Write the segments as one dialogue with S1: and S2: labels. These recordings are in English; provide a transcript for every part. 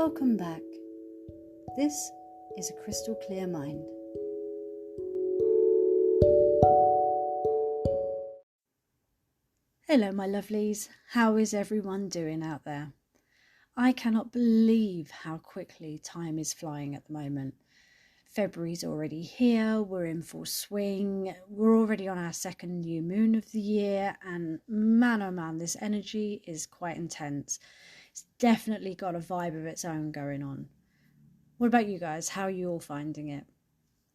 S1: Welcome back. This is a crystal clear mind. Hello my lovelies, how is everyone doing out there? I cannot believe how quickly time is flying at the moment. February's already here, we're in full swing, we're already on our second new moon of the year, and man oh man, this energy is quite intense. It's definitely got a vibe of its own going on. What about you guys? How are you all finding it?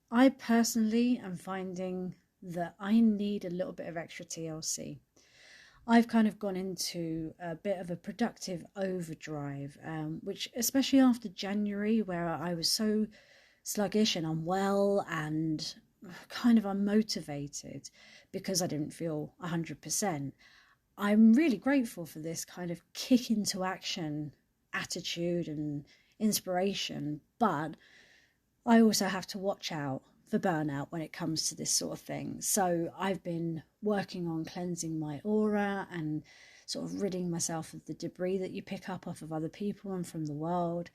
S1: I personally am finding that I need a little bit of extra TLC. I've kind of gone into a bit of a productive overdrive, which especially after January, where I was so sluggish and unwell and kind of unmotivated because I didn't feel 100%. I'm really grateful for this kind of kick into action attitude and inspiration, but I also have to watch out for burnout when it comes to this sort of thing. So I've been working on cleansing my aura and sort of ridding myself of the debris that you pick up off of other people and from the world.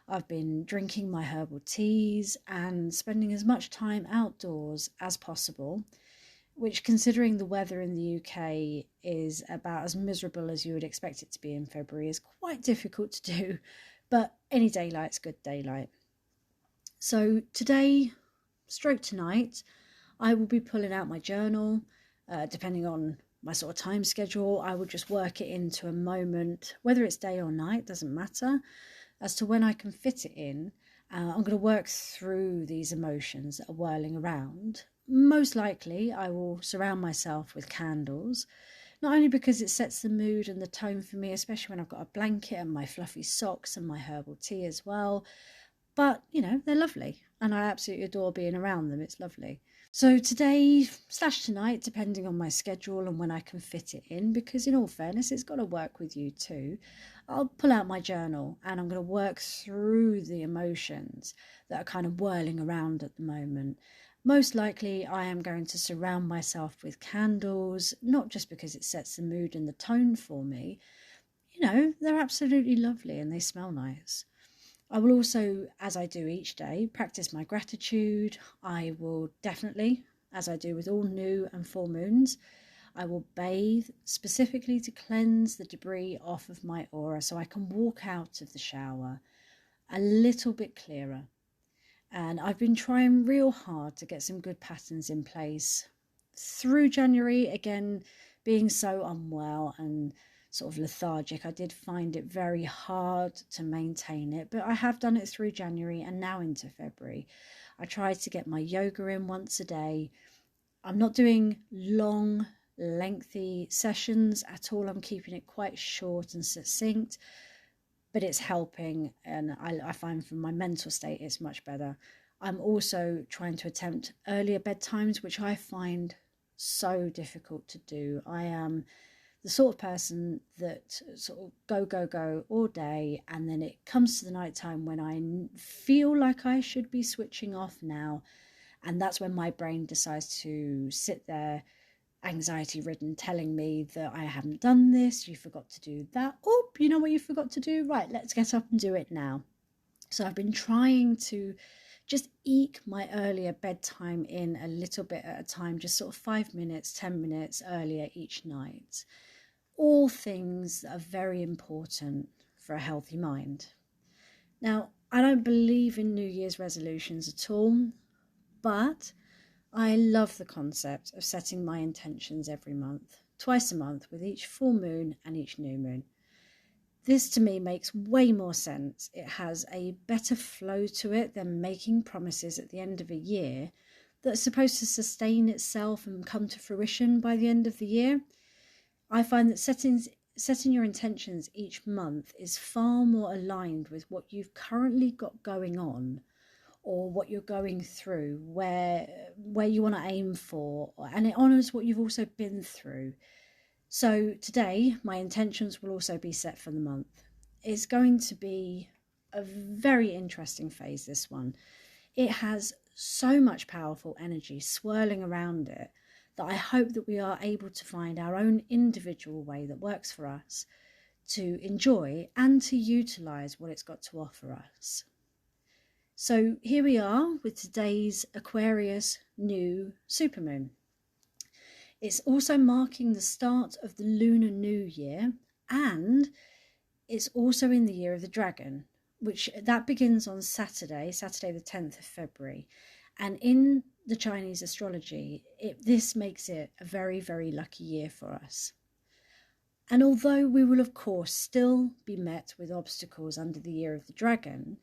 S1: I've been drinking my herbal teas and spending as much time outdoors as possible, which, considering the weather in the UK is about as miserable as you would expect it to be in February, is quite difficult to do, but any daylight's good daylight. So today, stroke tonight, I will be pulling out my journal. Depending on my sort of time schedule, I will just work it into a moment, whether it's day or night, doesn't matter, as to when I can fit it in. I'm going to work through these emotions that are whirling around. Most likely, I will surround myself with candles, not only because it sets the mood and the tone for me, especially when I've got a blanket and my fluffy socks and my herbal tea as well, but, you know, they're lovely and I absolutely adore being around them. It's lovely. So today / tonight, depending on my schedule and when I can fit it in, because in all fairness, it's got to work with you too, I'll pull out my journal and I'm going to work through the emotions that are kind of whirling around at the moment. Most likely I am going to surround myself with candles, not just because it sets the mood and the tone for me. You know, they're absolutely lovely and they smell nice. I will also, as I do each day, practice my gratitude. I will definitely, as I do with all new and full moons, I will bathe specifically to cleanse the debris off of my aura so I can walk out of the shower a little bit clearer. And I've been trying real hard to get some good patterns in place through January, again, being so unwell and sort of lethargic. I did find it very hard to maintain it, but I have done it through January and now into February. I try to get my yoga in once a day. I'm not doing long, lengthy sessions at all. I'm keeping it quite short and succinct, but it's helping, and I find from my mental state it's much better. I'm also trying to attempt earlier bedtimes, which I find so difficult to do. I am the sort of person that sort of go all day, and then it comes to the night time when I feel like I should be switching off now, and that's when my brain decides to sit there anxiety ridden, telling me that I haven't done this, you forgot to do that. Oh, you know what you forgot to do? Right, let's get up and do it now. So I've been trying to just eke my earlier bedtime in a little bit at a time, just sort of 5 minutes, 10 minutes earlier each night. All things that are very important for a healthy mind. Now, I don't believe in New Year's resolutions at all, but I love the concept of setting my intentions every month, twice a month, with each full moon and each new moon. This to me makes way more sense. It has a better flow to it than making promises at the end of a year that's supposed to sustain itself and come to fruition by the end of the year. I find that setting your intentions each month is far more aligned with what you've currently got going on, or what you're going through, where you want to aim for, and it honours what you've also been through. So today, my intentions will also be set for the month. It's going to be a very interesting phase, this one. It has so much powerful energy swirling around it that I hope that we are able to find our own individual way that works for us to enjoy and to utilize what it's got to offer us. So here we are with today's Aquarius new supermoon. It's also marking the start of the lunar new year, and it's also in the year of the dragon, which that begins on Saturday the 10th of February. And in the Chinese astrology, this makes it a very, very lucky year for us. And although we will, of course, still be met with obstacles under the year of the dragon,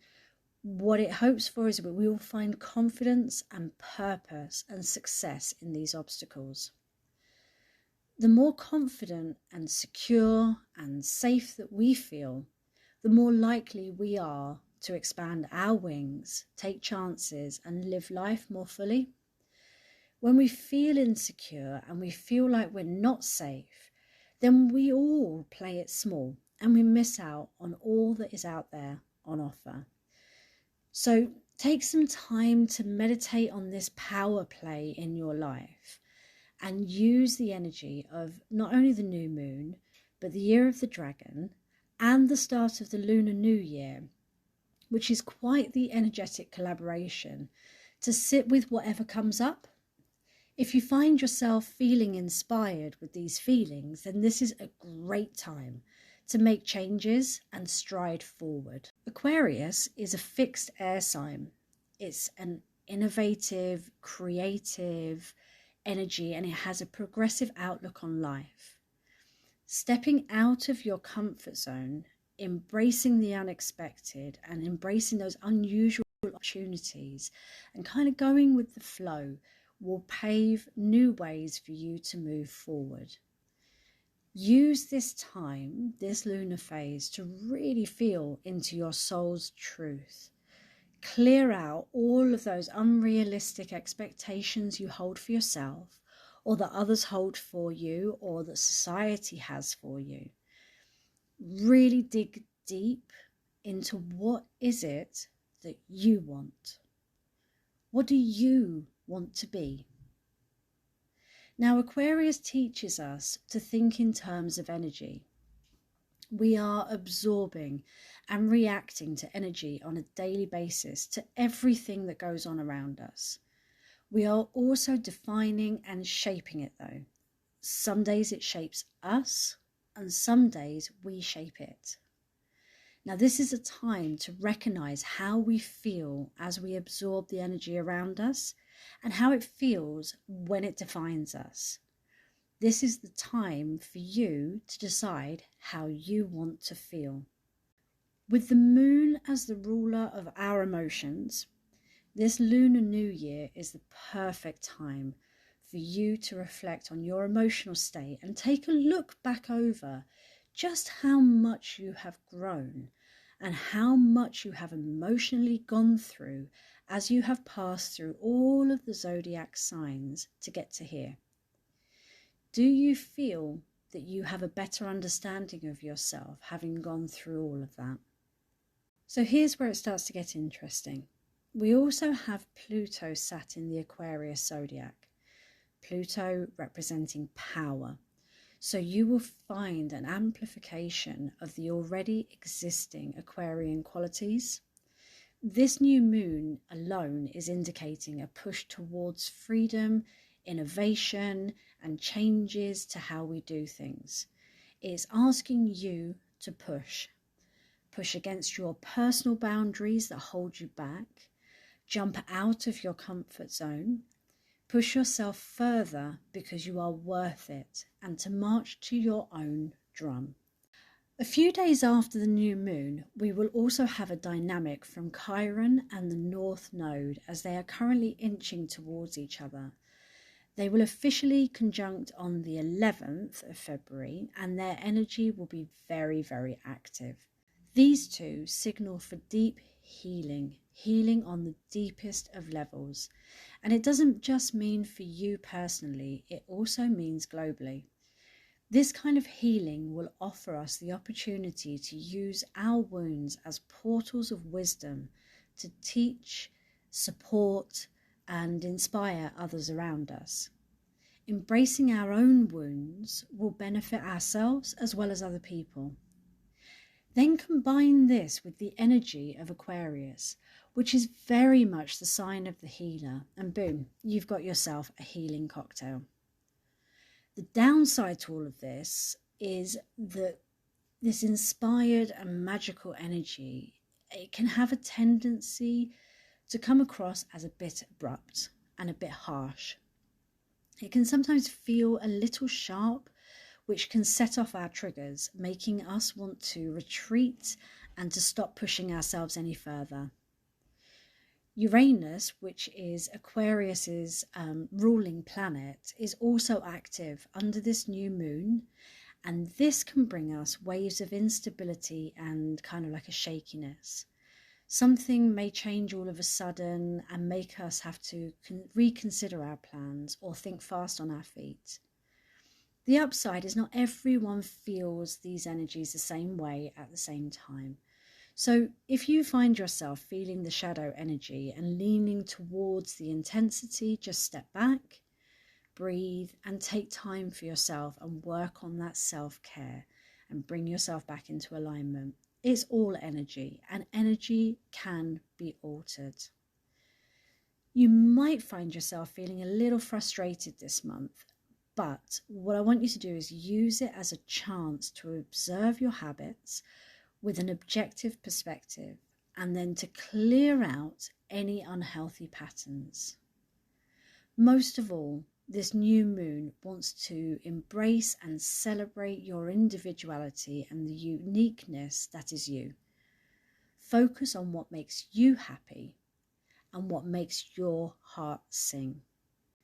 S1: what it hopes for is that we will find confidence and purpose and success in these obstacles. The more confident and secure and safe that we feel, the more likely we are to expand our wings, take chances, and live life more fully. When we feel insecure and we feel like we're not safe, then we all play it small and we miss out on all that is out there on offer. So take some time to meditate on this power play in your life and use the energy of not only the new moon, but the year of the dragon and the start of the lunar new year, which is quite the energetic collaboration, to sit with whatever comes up. If you find yourself feeling inspired with these feelings, then this is a great time to make changes and stride forward. Aquarius is a fixed air sign. It's an innovative, creative energy, and it has a progressive outlook on life. Stepping out of your comfort zone, embracing the unexpected and embracing those unusual opportunities and kind of going with the flow will pave new ways for you to move forward. Use this time, this lunar phase, to really feel into your soul's truth. Clear out all of those unrealistic expectations you hold for yourself, or that others hold for you, or that society has for you. Really dig deep into what is it that you want. What do you want to be? Now, Aquarius teaches us to think in terms of energy. We are absorbing and reacting to energy on a daily basis to everything that goes on around us. We are also defining and shaping it though. Some days it shapes us and some days we shape it. Now this is a time to recognize how we feel as we absorb the energy around us and how it feels when it defines us. This is the time for you to decide how you want to feel. With the moon as the ruler of our emotions, this lunar new year is the perfect time for you to reflect on your emotional state and take a look back over just how much you have grown and how much you have emotionally gone through as you have passed through all of the zodiac signs to get to here. Do you feel that you have a better understanding of yourself having gone through all of that? So here's where it starts to get interesting. We also have Pluto sat in the Aquarius zodiac. Pluto representing power. So you will find an amplification of the already existing Aquarian qualities. This new moon alone is indicating a push towards freedom, innovation, and changes to how we do things. It's asking you to push against your personal boundaries that hold you back, jump out of your comfort zone, push yourself further because you are worth it, and to march to your own drum. A few days after the new moon, we will also have a dynamic from Chiron and the North Node as they are currently inching towards each other. They will officially conjunct on the 11th of February and their energy will be very, very active. These two signal for deep healing on the deepest of levels. And it doesn't just mean for you personally, it also means globally. This kind of healing will offer us the opportunity to use our wounds as portals of wisdom to teach, support, and inspire others around us. Embracing our own wounds will benefit ourselves as well as other people. Then combine this with the energy of Aquarius, which is very much the sign of the healer, and boom, you've got yourself a healing cocktail. The downside to all of this is that this inspired and magical energy, it can have a tendency to come across as a bit abrupt and a bit harsh. It can sometimes feel a little sharp, which can set off our triggers, making us want to retreat and to stop pushing ourselves any further. Uranus, which is Aquarius's ruling planet, is also active under this new moon, and this can bring us waves of instability and kind of like a shakiness. Something may change all of a sudden and make us have to reconsider our plans or think fast on our feet. The upside is not everyone feels these energies the same way at the same time. So if you find yourself feeling the shadow energy and leaning towards the intensity, just step back, breathe, and take time for yourself and work on that self-care and bring yourself back into alignment. It's all energy, and energy can be altered. You might find yourself feeling a little frustrated this month, but what I want you to do is use it as a chance to observe your habits with an objective perspective, and then to clear out any unhealthy patterns. Most of all, this new moon wants to embrace and celebrate your individuality and the uniqueness that is you. Focus on what makes you happy and what makes your heart sing.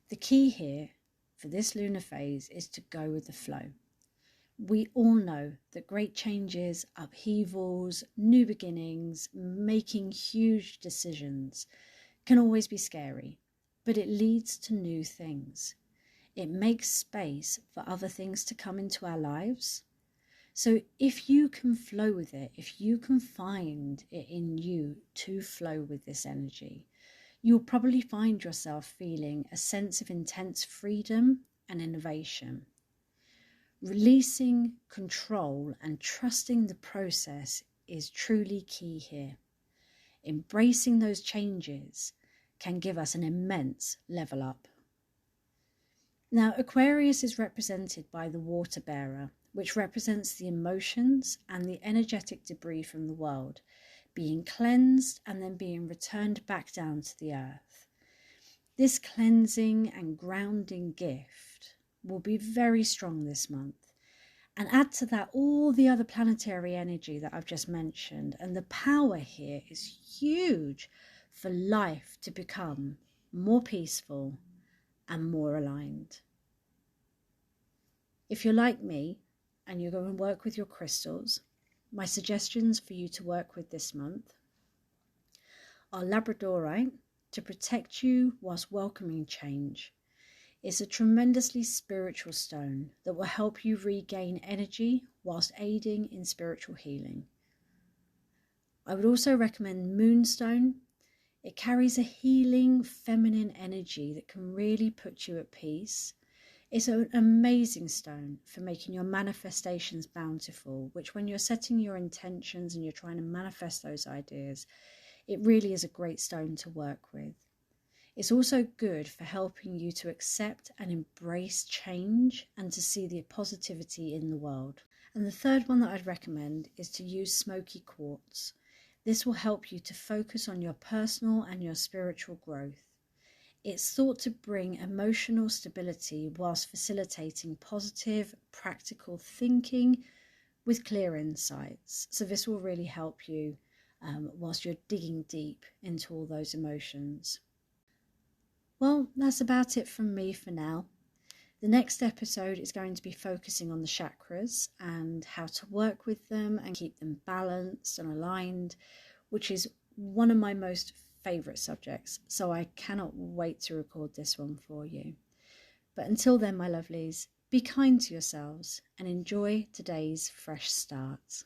S1: The key here for this lunar phase is to go with the flow. We all know that great changes, upheavals, new beginnings, making huge decisions can always be scary, but it leads to new things. It makes space for other things to come into our lives. So if you can flow with it, if you can find it in you to flow with this energy, you'll probably find yourself feeling a sense of intense freedom and innovation. Releasing control and trusting the process is truly key here. Embracing those changes can give us an immense level up. Now, Aquarius is represented by the water bearer, which represents the emotions and the energetic debris from the world being cleansed and then being returned back down to the earth. This cleansing and grounding gift will be very strong this month. And add to that all the other planetary energy that I've just mentioned. And the power here is huge for life to become more peaceful and more aligned. If you're like me and you're going to work with your crystals, my suggestions for you to work with this month are labradorite to protect you whilst welcoming change. It's a tremendously spiritual stone that will help you regain energy whilst aiding in spiritual healing. I would also recommend moonstone. It carries a healing feminine energy that can really put you at peace. It's an amazing stone for making your manifestations bountiful, which when you're setting your intentions and you're trying to manifest those ideas, it really is a great stone to work with. It's also good for helping you to accept and embrace change and to see the positivity in the world. And the third one that I'd recommend is to use smoky quartz. This will help you to focus on your personal and your spiritual growth. It's thought to bring emotional stability whilst facilitating positive, practical thinking with clear insights. So this will really help you whilst you're digging deep into all those emotions. Well, that's about it from me for now. The next episode is going to be focusing on the chakras and how to work with them and keep them balanced and aligned, which is one of my most favourite subjects. So I cannot wait to record this one for you. But until then, my lovelies, be kind to yourselves and enjoy today's fresh start.